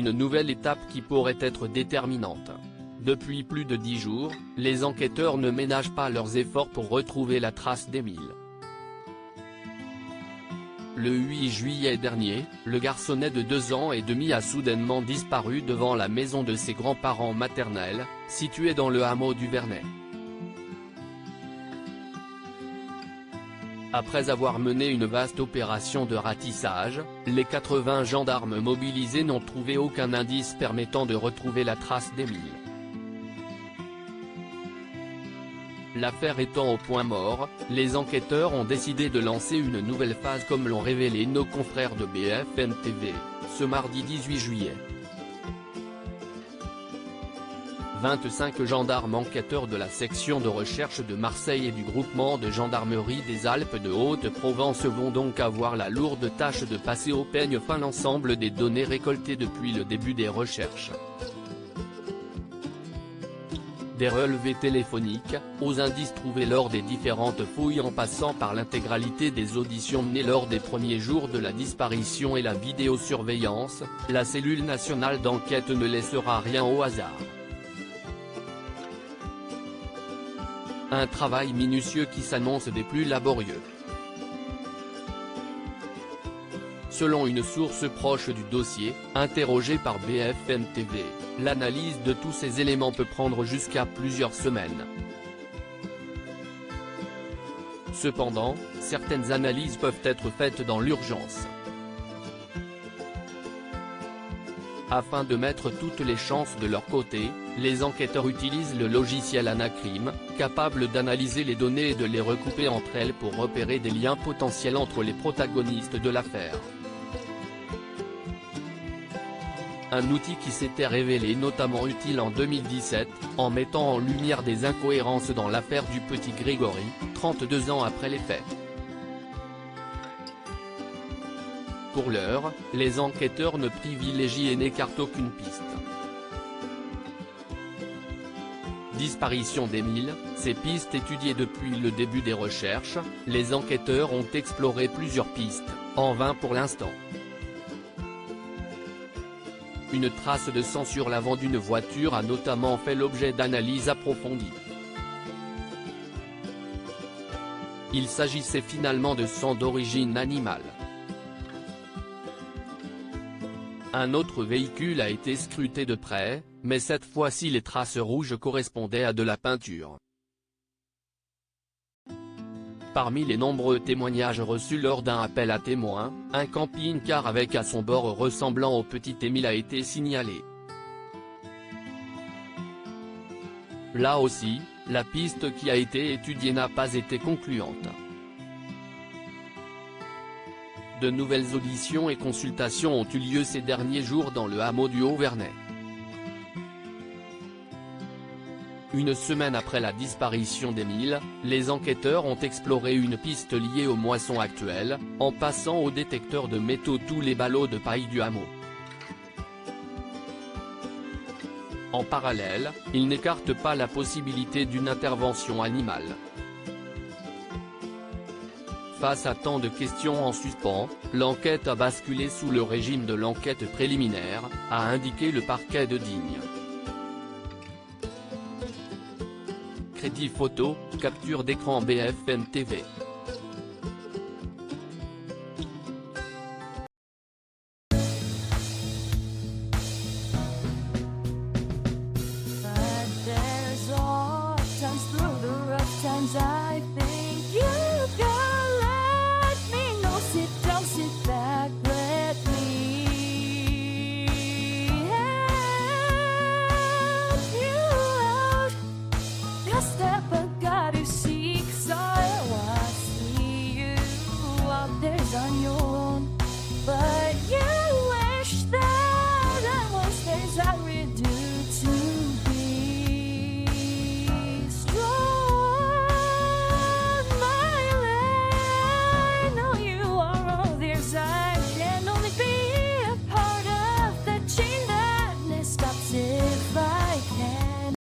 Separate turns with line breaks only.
une nouvelle étape qui pourrait être déterminante. Depuis plus de 10 jours, les enquêteurs ne ménagent pas leurs efforts pour retrouver la trace d'Émile. Le 8 juillet dernier, le garçonnet de 2 ans et demi a soudainement disparu devant la maison de ses grands-parents maternels, située dans le hameau du Vernet. Après avoir mené une vaste opération de ratissage, les 80 gendarmes mobilisés n'ont trouvé aucun indice permettant de retrouver la trace d'Émile. L'affaire étant au point mort, les enquêteurs ont décidé de lancer une nouvelle phase comme l'ont révélé nos confrères de BFM TV, ce mardi 18 juillet. 25 gendarmes enquêteurs de la section de recherche de Marseille et du groupement de gendarmerie des Alpes de Haute-Provence vont donc avoir la lourde tâche de passer au peigne fin l'ensemble des données récoltées depuis le début des recherches. Des relevés téléphoniques, aux indices trouvés lors des différentes fouilles en passant par l'intégralité des auditions menées lors des premiers jours de la disparition et la vidéosurveillance, la cellule nationale d'enquête ne laissera rien au hasard. Un travail minutieux qui s'annonce des plus laborieux. Selon une source proche du dossier, interrogée par BFM TV, l'analyse de tous ces éléments peut prendre jusqu'à plusieurs semaines. Cependant, certaines analyses peuvent être faites dans l'urgence. Afin de mettre toutes les chances de leur côté, les enquêteurs utilisent le logiciel Anacrim, capable d'analyser les données et de les recouper entre elles pour repérer des liens potentiels entre les protagonistes de l'affaire. Un outil qui s'était révélé notamment utile en 2017, en mettant en lumière des incohérences dans l'affaire du petit Grégory, 32 ans après les faits. Pour l'heure, les enquêteurs ne privilégient et n'écartent aucune piste. Disparition d'Émile, ces pistes étudiées depuis le début des recherches, les enquêteurs ont exploré plusieurs pistes, en vain pour l'instant. Une trace de sang sur l'avant d'une voiture a notamment fait l'objet d'analyses approfondies. Il s'agissait finalement de sang d'origine animale. Un autre véhicule a été scruté de près, mais cette fois-ci les traces rouges correspondaient à de la peinture. Parmi les nombreux témoignages reçus lors d'un appel à témoins, un camping-car avec à son bord ressemblant au petit Émile a été signalé. Là aussi, la piste qui a été étudiée n'a pas été concluante. De nouvelles auditions et consultations ont eu lieu ces derniers jours dans le hameau du Haut-Vernet. Une semaine après la disparition d'Émile, les enquêteurs ont exploré une piste liée aux moissons actuelles, en passant au détecteur de métaux tous les ballots de paille du hameau. En parallèle, ils n'écartent pas la possibilité d'une intervention animale. Face à tant de questions en suspens, l'enquête a basculé sous le régime de l'enquête préliminaire, a indiqué le parquet de Digne. Crédit photo, capture d'écran BFM TV.
But there's all times through the rough times I've been.